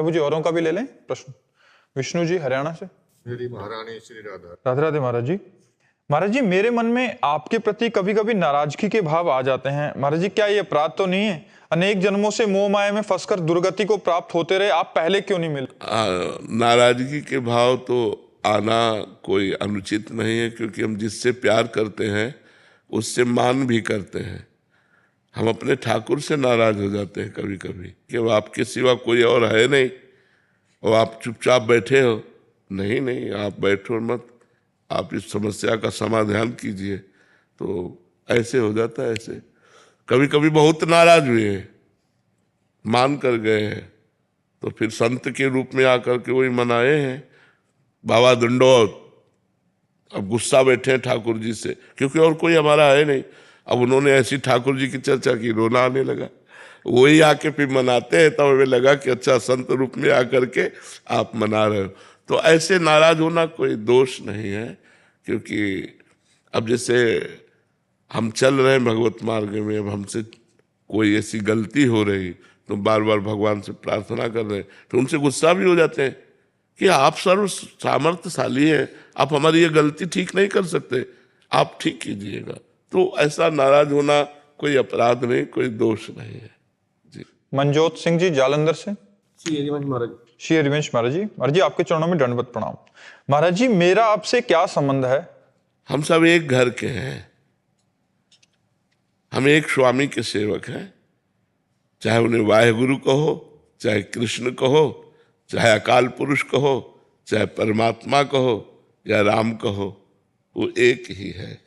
प्रभु जी औरों का भी ले लें प्रश्न। विष्णु जी हरियाणा से। मेरी महारानी श्री राधा। राधे राधे महाराज जी। महाराज जी, मेरे मन में आपके प्रति कभी कभी नाराजगी के भाव आ जाते हैं। महाराज जी, क्या ये अपराध तो नहीं है? अनेक जन्मों से मोह माया में फंसकर दुर्गति को प्राप्त होते रहे, आप पहले क्यों नहीं मिले? नाराजगी के भाव तो आना कोई अनुचित नहीं है, क्योंकि हम जिससे प्यार करते हैं उससे मान भी करते हैं। हम अपने ठाकुर से नाराज हो जाते हैं कभी कभी कि वो आपके सिवा कोई और है नहीं और आप चुपचाप बैठे हो। नहीं नहीं, आप बैठो मत, आप इस समस्या का समाधान कीजिए। तो ऐसे हो जाता है। ऐसे कभी कभी बहुत नाराज हुए, मान कर गए हैं, तो फिर संत के रूप में आकर के वही मनाए हैं, बाबा दंडोत। अब गुस्सा बैठे हैं ठाकुर जी से, क्योंकि और कोई हमारा है नहीं। अब उन्होंने ऐसी ठाकुर जी की चर्चा की, रोना आने लगा। वही आके फिर मनाते हैं, तब हमें लगा कि अच्छा संत रूप में आकर के आप मना रहे हो। तो ऐसे नाराज होना कोई दोष नहीं है, क्योंकि अब जैसे हम चल रहे हैं भगवत मार्ग में, अब हमसे कोई ऐसी गलती हो रही तो बार बार भगवान से प्रार्थना कर रहे हैं, तो उनसे गुस्सा भी हो जाते हैं कि आप सर्व सामर्थ्यशाली हैं, आप हमारी ये गलती ठीक नहीं कर सकते, आप ठीक कीजिएगा। तो ऐसा नाराज होना कोई अपराध नहीं, कोई दोष नहीं है जी। मनजोत सिंह जी जालंधर से। श्री हरिवंश महाराज। श्री हरिवंश महाराज जी। महाराज जी, आपके चरणों में दंडवत प्रणाम। महाराज जी, मेरा आपसे क्या संबंध है? हम सब एक घर के हैं, हम एक स्वामी के सेवक हैं। चाहे उन्हें वाहेगुरु कहो, चाहे कृष्ण कहो, चाहे अकाल पुरुष कहो, चाहे परमात्मा कहो या राम कहो, वो एक ही है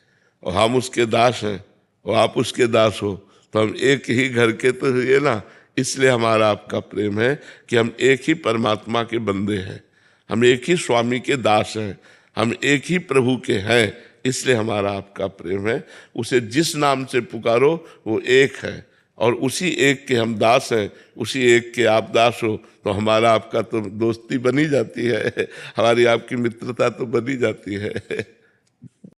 और हम उसके दास हैं और आप उसके दास हो। तो हम एक ही घर के तो ये ना, इसलिए हमारा आपका प्रेम है कि हम एक ही परमात्मा के बंदे हैं, हम एक ही स्वामी के दास हैं, हम एक ही प्रभु के हैं, इसलिए हमारा आपका प्रेम है। उसे जिस नाम से पुकारो वो एक है और उसी एक के हम दास हैं, उसी एक के आप दास हो। तो हमारा आपका तो दोस्ती बनी जाती है, हमारी आपकी मित्रता तो बनी जाती है।